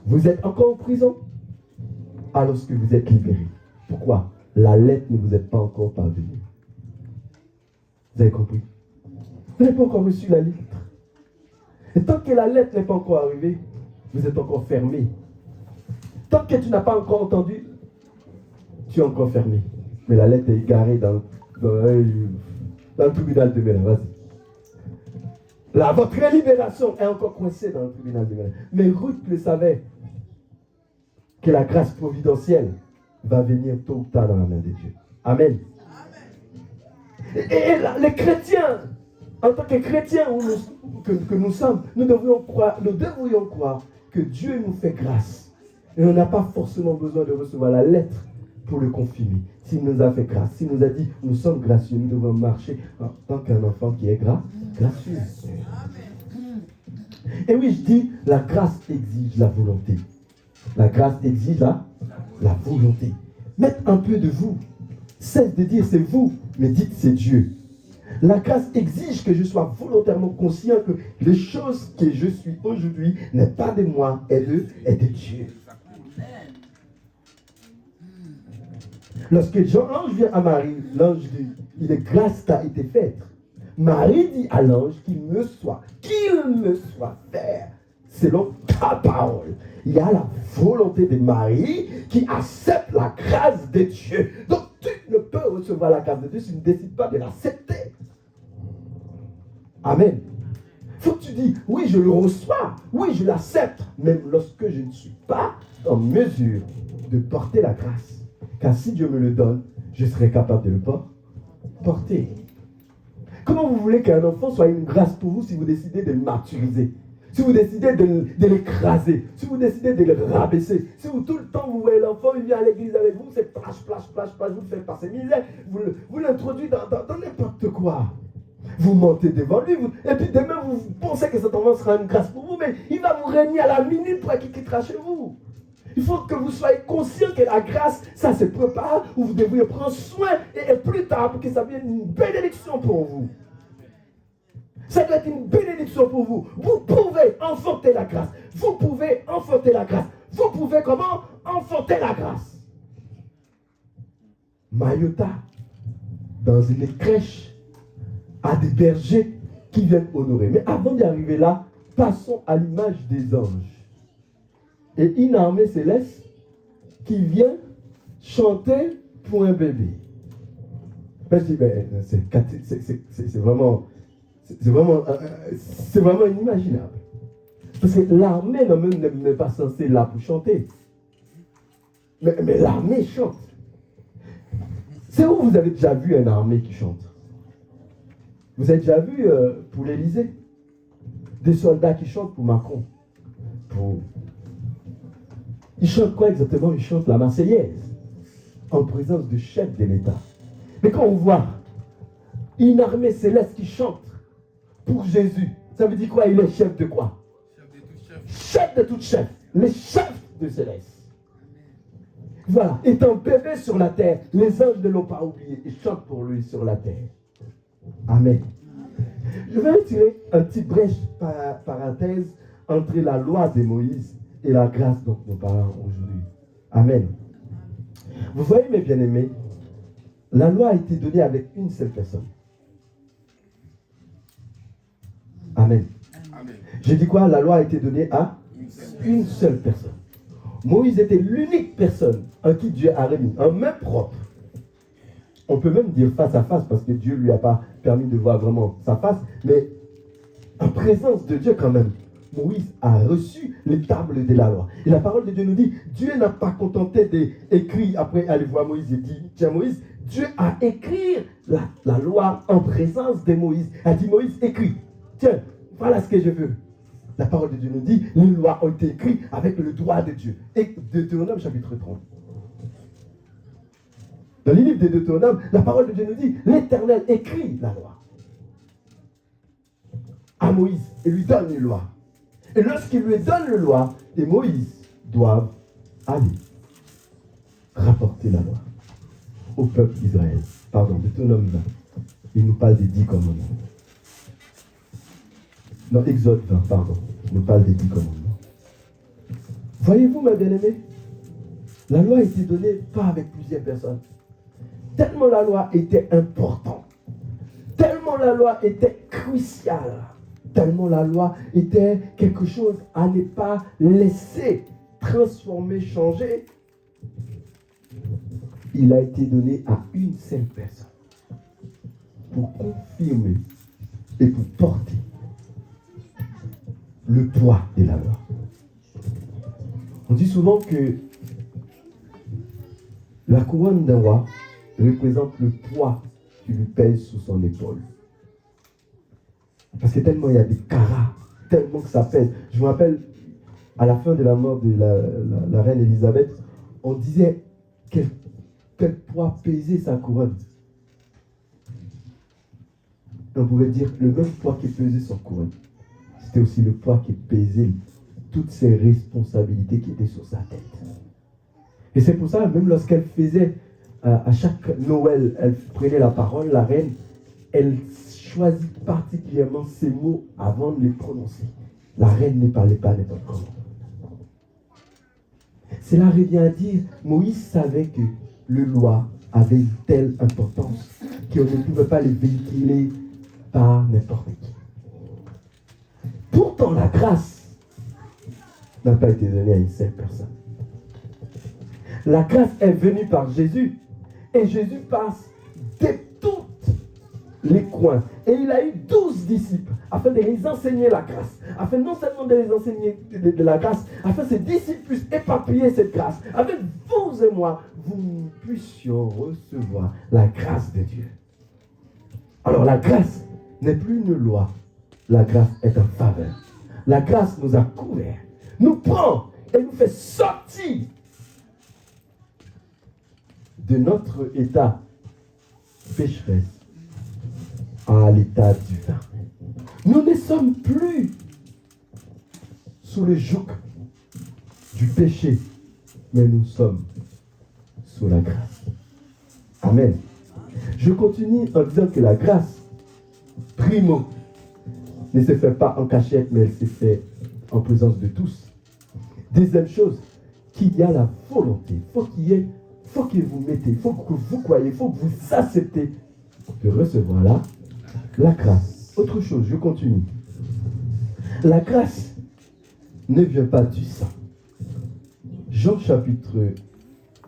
Vous êtes encore en prison alors que vous êtes libérés. Pourquoi? La lettre ne vous est pas encore parvenue. Vous avez compris? Vous n'avez pas encore reçu la lettre. Et tant que la lettre n'est pas encore arrivée, vous êtes encore fermé. Tant que tu n'as pas encore entendu, tu es encore fermé. Mais la lettre est garée dans le tribunal de Mélin. Vas-y. Là, votre libération est encore coincée dans le tribunal de Mélin. Mais Ruth le savait que la grâce providentielle va venir tôt ou tard dans la main de Dieu. Amen. Et les chrétiens, en tant que chrétiens que nous sommes, nous devrions croire que Dieu nous fait grâce. Et on n'a pas forcément besoin de recevoir la lettre pour le confirmer. S'il nous a fait grâce, s'il nous a dit nous sommes gracieux, nous devons marcher en tant qu'un enfant qui est gracieux. Et oui, je dis, la grâce exige la volonté. La grâce exige la volonté. Mettez un peu de vous. Cesse de dire c'est vous, mais dites c'est Dieu. La grâce exige que je sois volontairement conscient que les choses que je suis aujourd'hui n'est pas de moi, est de Dieu. Lorsque l'ange vient à Marie, l'ange dit, il est grâce t'a été faite. Marie dit à l'ange qu'il me soit fait selon ta parole. Il y a la volonté de Marie qui accepte la grâce de Dieu. Donc tu ne peux recevoir la grâce de Dieu si tu ne décides pas de l'accepter. Amen. Faut que tu dis, oui, je le reçois, oui, je l'accepte, même lorsque je ne suis pas en mesure de porter la grâce. Car si Dieu me le donne, je serai capable de le porter. Comment vous voulez qu'un enfant soit une grâce pour vous si vous décidez de le martyriser? Si vous décidez de l'écraser, si vous décidez de le rabaisser, si vous tout le temps vous voyez l'enfant, il vient à l'église avec vous, c'est plash, vous le faites passer misère, vous l'introduisez dans n'importe quoi. Vous mentez devant lui, et puis demain vous pensez que cet enfant sera une grâce pour vous, mais il va vous régner à la minute pour qu'il quittera chez vous. Il faut que vous soyez conscient que la grâce, ça se prépare, où vous devriez prendre soin, et plus tard, pour que ça devienne une bénédiction pour vous. Ça doit être une bénédiction pour vous. Vous pouvez enfanter la grâce. Vous pouvez enfanter la grâce. Vous pouvez comment? Enfanter la grâce. Maïota, dans une crèche, a des bergers qui viennent honorer. Mais avant d'y arriver là, passons à l'image des anges. Et une armée céleste qui vient chanter pour un bébé. Ben, je dis, c'est vraiment inimaginable. Parce que l'armée n'est pas censée là pour chanter. Mais l'armée chante. C'est où vous avez déjà vu une armée qui chante? Vous avez déjà vu pour l'Élysée des soldats qui chantent pour Macron? Ils chantent quoi exactement? Ils chantent la Marseillaise en présence du chef de l'État. Mais quand on voit une armée céleste qui chante pour Jésus, ça veut dire quoi? Il est chef de quoi? Chef de tout chef. Les chefs de céleste. Voilà. Étant bébé sur la terre, les anges ne l'ont pas oublié. Ils chantent pour lui sur la terre. Amen. Je vais tirer un petit brèche parenthèse entre la loi de Moïse et la grâce dont nous parlons aujourd'hui. Amen. Vous voyez, mes bien-aimés, la loi a été donnée avec une seule personne. Amen. Amen. J'ai dit quoi? La loi a été donnée à une seule personne. Moïse était l'unique personne en qui Dieu a remis un main propre. On peut même dire face à face parce que Dieu ne lui a pas permis de voir vraiment sa face, mais en présence de Dieu quand même. Moïse a reçu les tables de la loi. Et la parole de Dieu nous dit, Dieu n'a pas contenté d'écrire, après aller voir Moïse et dit, tiens Moïse, Dieu a écrit la loi en présence de Moïse. Il a dit, Moïse, écris. Tiens, voilà ce que je veux. La parole de Dieu nous dit, les lois ont été écrites avec le droit de Dieu. Et Deutéronome chapitre 30. Dans les livres de Deutéronome, la parole de Dieu nous dit, l'Éternel écrit la loi à Moïse et lui donne une loi. Et lorsqu'il lui donne la loi, et Moïse doivent aller rapporter la loi au peuple d'Israël. Pardon, Deutéronome 20. Il nous parle des 10 commandements. Non, Exode 20, pardon. Il nous parle des 10 commandements. Voyez-vous, ma bien-aimée, la loi a été donnée pas avec plusieurs personnes. Tellement la loi était importante, tellement la loi était cruciale, tellement la loi était quelque chose à ne pas laisser transformer, changer. Il a été donné à une seule personne pour confirmer et pour porter le poids de la loi. On dit souvent que la couronne d'un roi représente le poids qui lui pèse sous son épaule. Parce que tellement il y a des carats, tellement que ça pèse. Je me rappelle, à la fin de la mort de la reine Élisabeth, on disait quel poids pesait sa couronne. On pouvait dire le même poids qui pesait son couronne. C'était aussi le poids qui pesait toutes ses responsabilités qui étaient sur sa tête. Et c'est pour ça, même lorsqu'elle faisait, à chaque Noël, elle prenait la parole, la reine, elle choisit particulièrement ses mots avant de les prononcer. La reine ne parlait pas n'importe comment. Cela revient à dire, Moïse savait que le loi avait une telle importance qu'on ne pouvait pas les véhiculer par n'importe qui. Pourtant, la grâce n'a pas été donnée à une seule personne. La grâce est venue par Jésus. Et Jésus passe de tous les coins. Et il a eu 12 disciples afin de les enseigner la grâce. Afin non seulement de les enseigner de la grâce, afin que ces disciples puissent éparpiller cette grâce. Avec vous et moi, nous puissions recevoir la grâce de Dieu. Alors la grâce n'est plus une loi. La grâce est un faveur. La grâce nous a couverts, nous prend et nous fait sortir de notre état pécheresse à l'état divin. Nous ne sommes plus sous le joug du péché, mais nous sommes sous la grâce. Amen. Je continue en disant que la grâce, primo, ne se fait pas en cachette, mais elle se fait en présence de tous. Deuxième chose, qu'il y a la volonté. Faut que vous mettez, il faut que vous croyez, il faut que vous acceptez de recevoir la grâce. Autre chose, je continue. La grâce ne vient pas du sang. Jean chapitre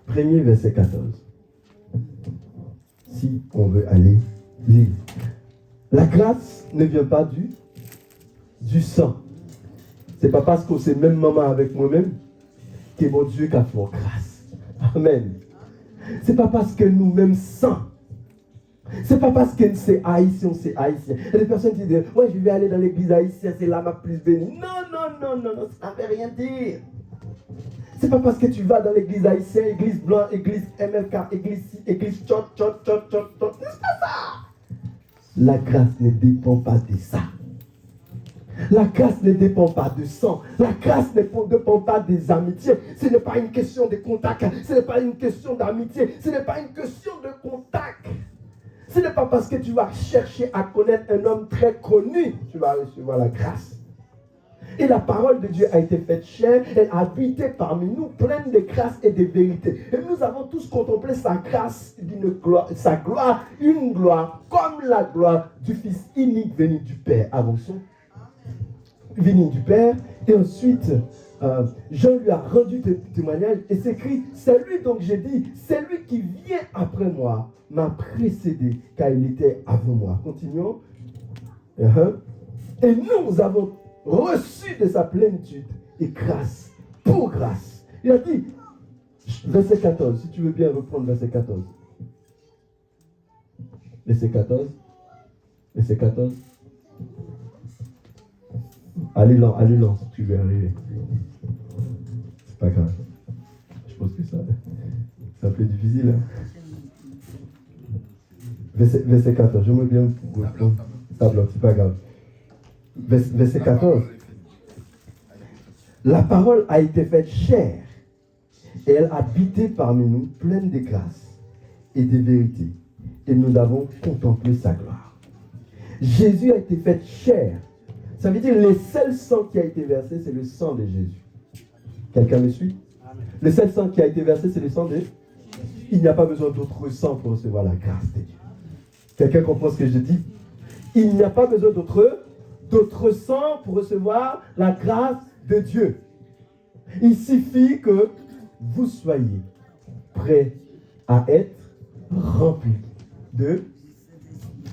1er, verset 14. Si on veut aller lire. La grâce ne vient pas du sang. C'est pas parce que c'est même maman avec moi-même que mon Dieu qui a fait grâce. Amen. C'est pas parce que nous-mêmes sang. C'est pas parce que c'est haïtien, c'est haïtien. Il y a des personnes qui disent, ouais, je vais aller dans l'église haïtienne, c'est là ma plus bénie. Non, ça ne veut rien dire. C'est pas parce que tu vas dans l'église haïtienne, église blanc, église MLK, église chot. C'est pas ça. La grâce ne dépend pas de ça. La grâce ne dépend pas de sang. La grâce ne dépend pas des amitiés. Ce n'est pas une question de contact. Ce n'est pas une question d'amitié. Ce n'est pas une question de contact. Ce n'est pas parce que tu vas chercher à connaître un homme très connu, tu vas recevoir la grâce. Et la parole de Dieu a été faite chair, elle a habité parmi nous, pleine de grâce et de vérité. Et nous avons tous contemplé sa grâce, sa gloire, une gloire, comme la gloire du Fils unique venu du Père. Avançons. Venu du Père. Et ensuite, Jean lui a rendu témoignage et s'écrit, c'est lui donc j'ai dit, c'est lui qui vient après moi, m'a précédé, car il était avant moi. Continuons. Et nous avons reçu de sa plénitude et grâce pour grâce. Il a dit, verset 14, si tu veux bien reprendre verset 14. Verset 14. Verset 14. Allez lent, si tu veux arriver. C'est pas grave. Je pense que ça un peu difficile. Hein? Verset 14. Je me bien. Tableau, c'est pas grave. Verset 14. La parole a été faite chair et elle a habité parmi nous, pleine de grâce et de vérité. Et nous avons contemplé sa gloire. Jésus a été fait chair. Ça veut dire le seul sang qui a été versé, c'est le sang de Jésus. Quelqu'un me suit? Le seul sang qui a été versé, c'est le sang de Jésus. Il n'y a pas besoin d'autre sang pour recevoir la grâce de Dieu. Quelqu'un comprend ce que je dis? Il n'y a pas besoin d'autre sang pour recevoir la grâce de Dieu. Il suffit que vous soyez prêts à être remplis de...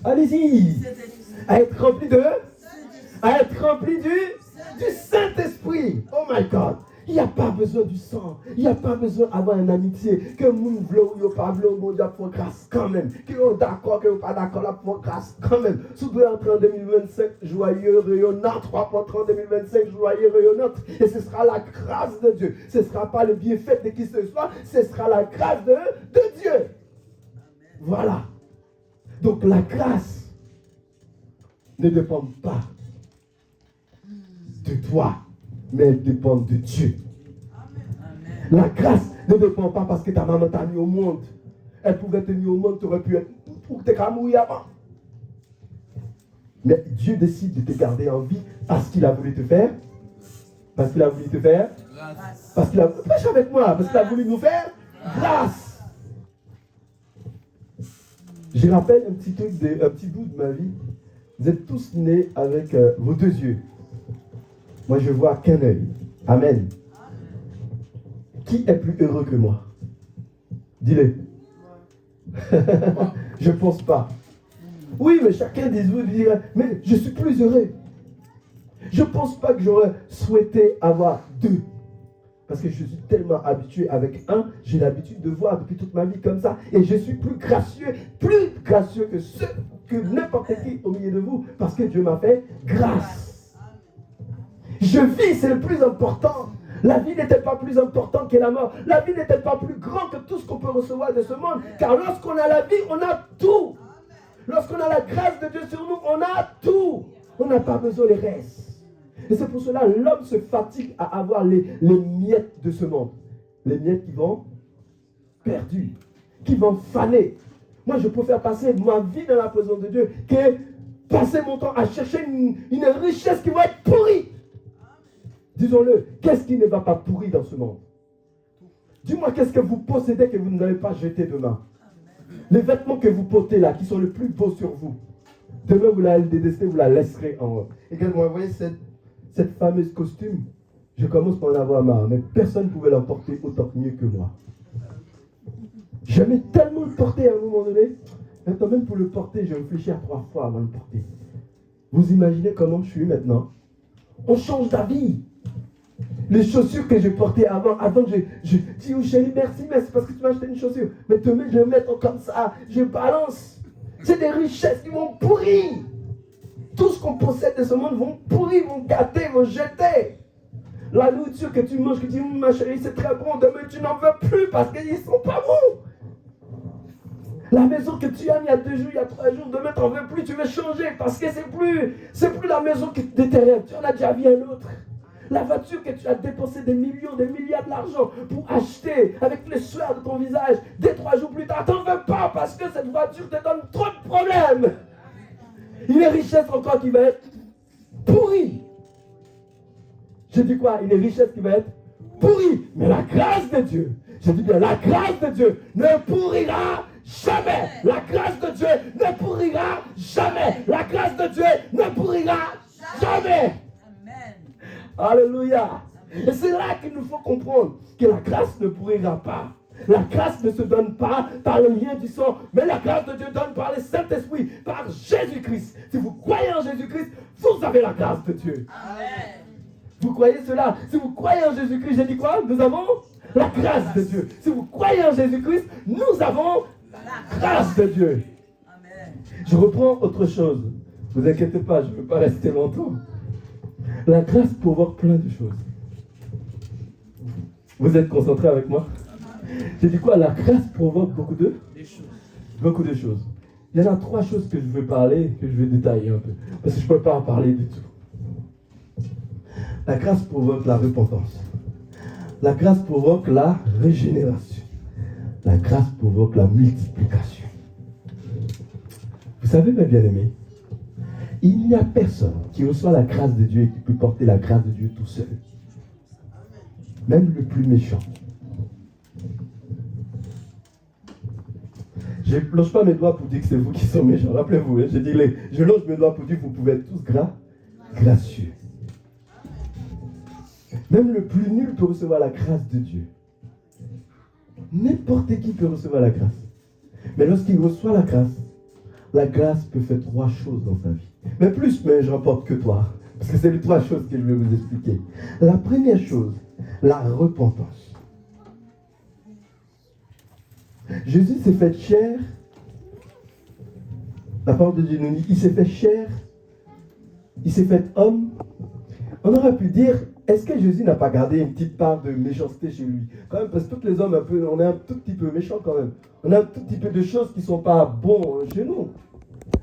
Allez-y! À être remplis du Saint-Esprit. Oh my God! Il n'y a pas besoin du sang. Il n'y a pas besoin d'avoir une amitié. Que vous voulez ou pas voulez, mon Dieu, pour grâce quand même. Que vous êtes d'accord, que vous n'êtes pas d'accord, là, pour grâce quand même. Si vous devez entrer en 2025, joyeux, rayonnant. 3 pour entrer en 2025, joyeux, rayonnant. Et ce sera la grâce de Dieu. Ce ne sera pas le bienfait de qui ce soit. Ce sera la grâce de Dieu. Voilà. Donc la grâce ne dépend pas de toi, mais elle dépend de Dieu. La grâce ne dépend pas parce que ta maman t'a mis au monde. Elle pouvait te mettre au monde, tu aurais pu être pour te camouiller avant. Mais Dieu décide de te garder en vie parce qu'il a voulu te faire. Parce qu'il a voulu te faire. Parce qu'il a voulu. Pêche avec moi. Parce qu'il a voulu nous faire grâce. Je rappelle un petit bout de ma vie. Vous êtes tous nés avec vos deux yeux. Moi, je vois qu'un œil. Amen. Qui est plus heureux que moi? Dis-le. Je ne pense pas. Oui, mais chacun des autres dirait, mais je suis plus heureux. Je ne pense pas que j'aurais souhaité avoir deux. Parce que je suis tellement habitué avec un, j'ai l'habitude de voir depuis toute ma vie comme ça. Et je suis plus gracieux que n'importe qui au milieu de vous. Parce que Dieu m'a fait grâce. Je vis, c'est le plus important. La vie n'était pas plus importante que la mort. La vie n'était pas plus grande que tout ce qu'on peut recevoir de ce monde. Car lorsqu'on a la vie, on a tout. Lorsqu'on a la grâce de Dieu sur nous, on a tout. On n'a pas besoin des restes. Et c'est pour cela que l'homme se fatigue à avoir les miettes de ce monde. Les miettes qui vont perdues, qui vont faner. Moi, je préfère passer ma vie dans la présence de Dieu que passer mon temps à chercher une richesse qui va être pourrie. Disons-le, qu'est-ce qui ne va pas pourrir dans ce monde? Dis-moi, qu'est-ce que vous possédez que vous n'allez pas jeter demain? Les vêtements que vous portez là, qui sont les plus beaux sur vous, demain vous la détestez, vous la laisserez en haut. Et quand vous voyez cette fameuse costume, je commence par en avoir marre, mais personne ne pouvait l'emporter autant mieux que moi. J'aimais tellement le porter à un moment donné, maintenant même pour le porter, je réfléchis à 3 fois avant de le porter. Vous imaginez comment je suis maintenant? On change d'avis. Les chaussures que je portais avant que je dis oh chérie, merci, mais c'est parce que tu m'as acheté une chaussure. Mais demain, je vais mettre comme ça, je balance. C'est des richesses qui vont pourrir. Tout ce qu'on possède de ce monde vont pourrir, vont gâter, vont jeter. La nourriture que tu manges, que tu dis ma chérie, c'est très bon, demain tu n'en veux plus parce qu'ils ne sont pas bons. La maison que tu as il y a 2 jours, il y a 3 jours, demain tu n'en veux plus, tu veux changer parce que c'est plus la maison qui te déterre, tu en as déjà vu un autre. La voiture que tu as dépensé des millions, des milliards d'argent pour acheter avec le sueur de ton visage, 2-3 jours plus tard, tu n'en veux pas parce que cette voiture te donne trop de problèmes. Une richesse encore qui va être pourrie. Je dis quoi? Une richesse qui va être pourrie. Mais la grâce de Dieu, je dis bien, la grâce de Dieu ne pourrira jamais. La grâce de Dieu ne pourrira jamais. La grâce de Dieu ne pourrira jamais. Alléluia. Et c'est là qu'il nous faut comprendre que la grâce ne pourrira pas. La grâce ne se donne pas par le lien du sang, mais la grâce de Dieu donne par le Saint-Esprit, par Jésus-Christ. Si vous croyez en Jésus-Christ, vous avez la grâce de Dieu. Amen. Vous croyez cela? Si vous croyez en Jésus-Christ, j'ai dit quoi? Nous avons la grâce de Dieu. Si vous croyez en Jésus-Christ, nous avons la grâce de Dieu. Amen. Je reprends autre chose. Ne vous inquiétez pas, je ne veux pas rester longtemps. La grâce provoque plein de choses. Vous êtes concentrés avec moi? J'ai dit quoi? La grâce provoque beaucoup de choses. Il y en a 3 choses que je veux parler, que je vais détailler un peu. Parce que je ne peux pas en parler du tout. La grâce provoque la repentance. La grâce provoque la régénération. La grâce provoque la multiplication. Vous savez, mes bien-aimés, il n'y a personne qui reçoit la grâce de Dieu et qui peut porter la grâce de Dieu tout seul. Même le plus méchant. Je ne lâche pas mes doigts pour dire que c'est vous qui sont méchants. Rappelez-vous, hein, je lâche mes doigts pour dire que vous pouvez être tous gracieux. Même le plus nul peut recevoir la grâce de Dieu. N'importe qui peut recevoir la grâce. Mais lorsqu'il reçoit la grâce peut faire 3 choses dans sa vie. Mais je remporte que 3. Parce que c'est les 3 choses que je vais vous expliquer. La première chose, la repentance. Jésus s'est fait chair. La parole de Dieu nous dit, il s'est fait chair. Il s'est fait homme. On aurait pu dire, est-ce que Jésus n'a pas gardé une petite part de méchanceté chez lui? Quand même, parce que tous les hommes, on est un tout petit peu méchants quand même. On a un tout petit peu de choses qui ne sont pas bonnes chez nous.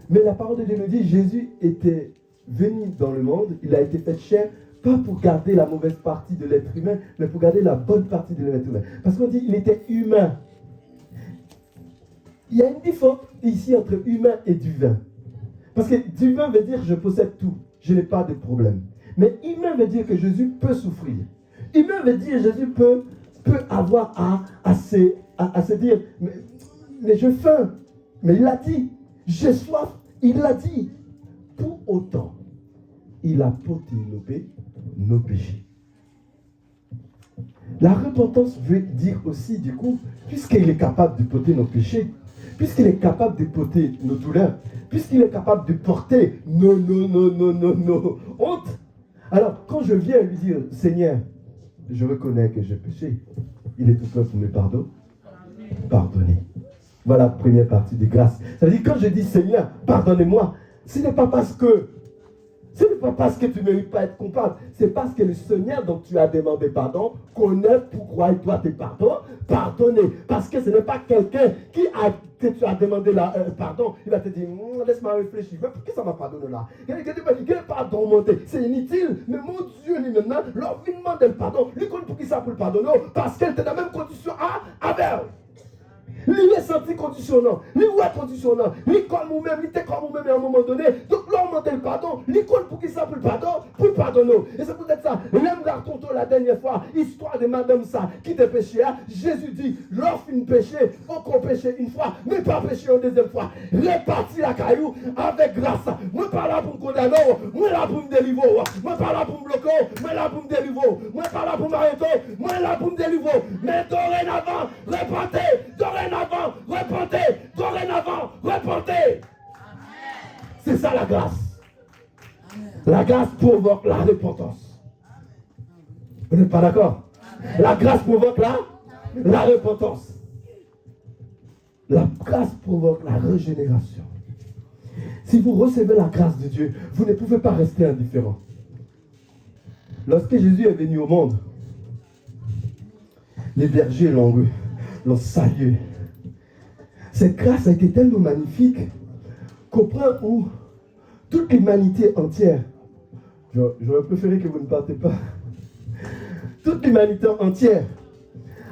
Mais la parole de Dieu nous dit, Jésus était venu dans le monde, il a été fait chair, pas pour garder la mauvaise partie de l'être humain, mais pour garder la bonne partie de l'être humain. Parce qu'on dit qu'il était humain. Il y a une différence ici entre humain et divin. Parce que divin veut dire je possède tout, je n'ai pas de problème. Mais humain veut dire que Jésus peut souffrir. Humain veut dire que Jésus peut avoir à se dire, mais j'ai faim. Mais il a dit, j'ai soif. Il l'a dit. Pour autant, il a porté nos péchés. La repentance veut dire aussi, du coup, puisqu'il est capable de porter nos péchés, puisqu'il est capable de porter nos douleurs, puisqu'il est capable de porter nos hontes. Alors, quand je viens lui dire, Seigneur, je reconnais que j'ai péché, il est tout prêt pour me pardonner. Voilà la première partie des grâces. Ça veut dire, quand je dis, Seigneur, pardonnez-moi, ce n'est pas parce que tu ne mérites pas être coupable. C'est parce que le Seigneur dont tu as demandé pardon connaît pourquoi il doit te pardonner. Parce que ce n'est pas quelqu'un que tu as demandé pardon. Il va te dire, laisse-moi réfléchir. Mais pourquoi ça ne m'a pardonné là? Quel pardon monter? C'est inutile. Mais mon Dieu, lui maintenant, leur demande le pardon. Lui connaît pour qui ça pour le pardonner? Parce qu'elle était dans la même condition avec. Lui est senti conditionnant, lui est conditionnant, lui comme nous-mêmes, lui était comme nous-mêmes à un moment donné. Donc là on demande le pardon, lui compte pour qui ça pour le pardon, pour le pardonner. Et c'est peut-être ça, même raconte la dernière fois, histoire de madame ça, qui te péché, Jésus dit, l'offre une péché, encore péché une fois, mais pas péché une deuxième fois. Répartis la caillou avec grâce. Moi pas là pour me condamner, moi là pour me délivrer, moi pas là pour me bloquer, moi là pour me délivrer, moi pas là pour m'arrêter, moi là pour me délivrer. Mais dorénavant, dorénavant, repentez. C'est ça la grâce. La grâce provoque la repentance. Vous n'êtes pas d'accord? La grâce provoque la repentance. La grâce provoque la régénération. Si vous recevez la grâce de Dieu, vous ne pouvez pas rester indifférent. Lorsque Jésus est venu au monde, les bergers l'ont salué. Cette grâce a été tellement magnifique qu'au point où toute l'humanité entière, j'aurais préféré que vous ne partez pas, toute l'humanité entière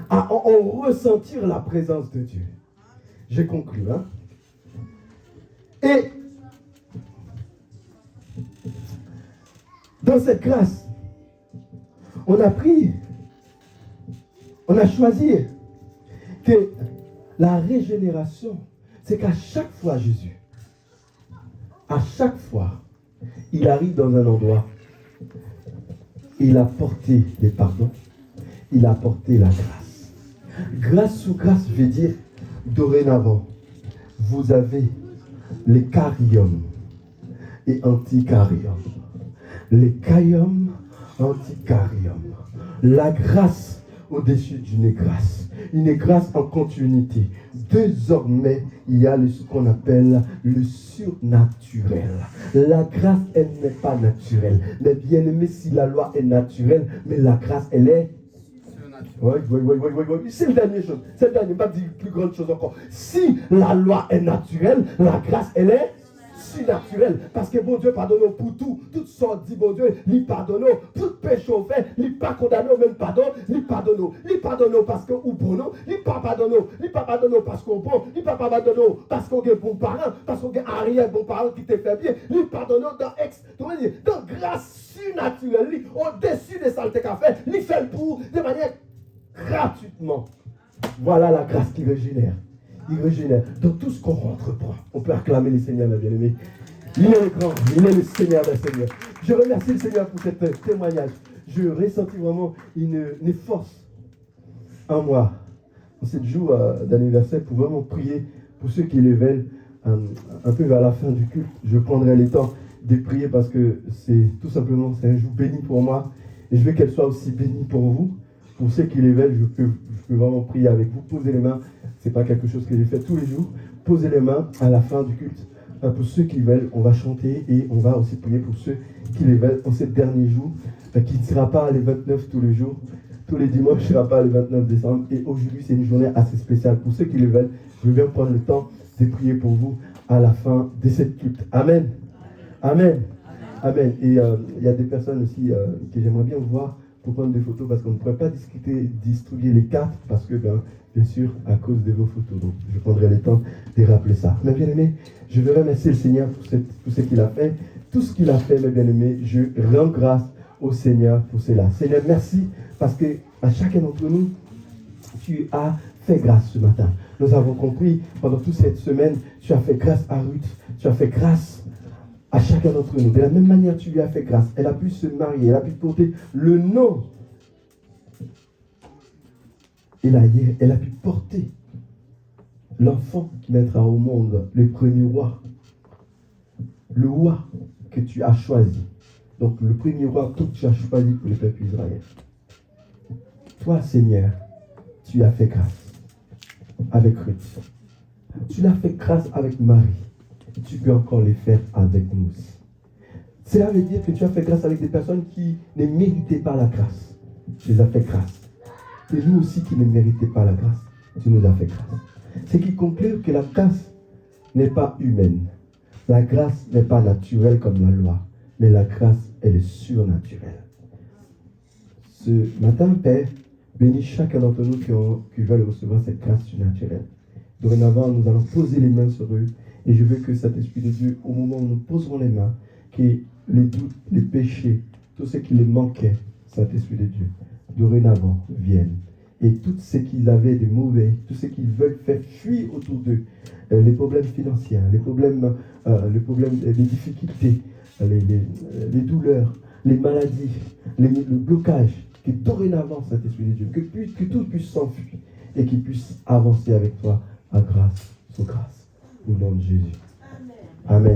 a ressenti la présence de Dieu. J'ai conclu, hein? Et dans cette grâce, on a choisi que la régénération, c'est qu'à chaque fois Jésus, il arrive dans un endroit, il a porté les pardons, il a porté la grâce. Grâce sous grâce veut dire, dorénavant, vous avez les carium et anticarium. Les carium, anticarium. La grâce au-dessus d'une grâce en continuité. Désormais, il y a ce qu'on appelle le surnaturel. La grâce, elle n'est pas naturelle. Mais bien aimé, si la loi est naturelle, mais la grâce, elle est Oui. C'est la dernière chose. C'est la dernière, pas dire plus grande chose encore. Si la loi est naturelle, la grâce, elle est surnaturelle. Parce que bon Dieu pardonne pour tout. Toutes sortes dit bon Dieu, il pardonne. Tout péché au fait, il pas condamné, même pardon, il pardonne. Il pardonne parce que ou bon, il pas pardonne. Il pas pardonne parce qu'on bon, il pas pardonne parce qu'on est bon parent, parce qu'on est arrière bon parent qui te fait bien. Il pardonne dans grâce surnaturelle, au-dessus des saletés qu'a fait, il fait le pour de manière gratuitement. Voilà la grâce qui régénère. Il régénère. Dans tout ce qu'on entreprend, on peut acclamer le Seigneur, mes bien-aimés. Il est le grand, il est le Seigneur des Seigneurs. Je remercie le Seigneur pour ce témoignage. Je ressentis vraiment une force en moi, en ce jour d'anniversaire, pour vraiment prier pour ceux qui les veulent un peu vers la fin du culte. Je prendrai le temps de prier parce que c'est tout simplement, c'est un jour béni pour moi. Et je veux qu'elle soit aussi bénie pour vous. Pour ceux qui les veulent, je peux vraiment prier avec vous. Posez les mains. Ce n'est pas quelque chose que j'ai fait tous les jours. Posez les mains à la fin du culte. Pour ceux qui veulent, on va chanter et on va aussi prier pour ceux qui les veulent en ces derniers jours, qui ne sera pas les 29 tous les jours. Tous les dimanches, ne sera pas le 29 décembre. Et aujourd'hui, c'est une journée assez spéciale. Pour ceux qui les veulent, je veux bien prendre le temps de prier pour vous à la fin de cette culte. Amen. Amen. Amen. Et il y a des personnes aussi que j'aimerais bien voir pour prendre des photos parce qu'on ne pourrait pas distribuer les cartes parce que, bien sûr, à cause de vos photos. Donc, je prendrai le temps de rappeler ça. Mes bien-aimés, je veux remercier le Seigneur pour ce qu'il a fait. Tout ce qu'il a fait, mes bien-aimés, je rends grâce au Seigneur pour cela. Seigneur, merci parce que à chacun d'entre nous, tu as fait grâce ce matin. Nous avons compris pendant toute cette semaine, tu as fait grâce à Ruth, tu as fait grâce à chacun d'entre nous. De la même manière, tu lui as fait grâce. Elle a pu se marier, elle a pu porter le nom. Elle a pu porter l'enfant qui mettra au monde le premier roi. Le roi que tu as choisi. Donc le premier roi que tu as choisi pour le peuple Israël. Toi, Seigneur, tu as fait grâce avec Ruth. Tu l'as fait grâce avec Marie. Tu peux encore les faire avec nous aussi. Cela veut dire que tu as fait grâce avec des personnes qui ne méritaient pas la grâce. Tu les as fait grâce. Et nous aussi qui ne méritaient pas la grâce, tu nous as fait grâce. Ce qui conclut que la grâce n'est pas humaine. La grâce n'est pas naturelle comme la loi, mais la grâce, elle est surnaturelle. Ce matin, Père, bénis chacun d'entre nous qui veulent recevoir cette grâce surnaturelle. Dorénavant, nous allons poser les mains sur eux. Et je veux que cet Esprit de Dieu, au moment où nous poserons les mains, que les doutes, les péchés, tout ce qui les manquait, cet Esprit de Dieu, dorénavant, viennent. Et tout ce qu'ils avaient de mauvais, tout ce qu'ils veulent faire fuir autour d'eux, les problèmes financiers, les problèmes, les difficultés, les douleurs, les maladies, le blocage, que dorénavant, cet Esprit de Dieu, que tout puisse s'enfuir et qu'ils puissent avancer avec toi à grâce, sous grâce. Au nom de Jésus. Amen. Amen.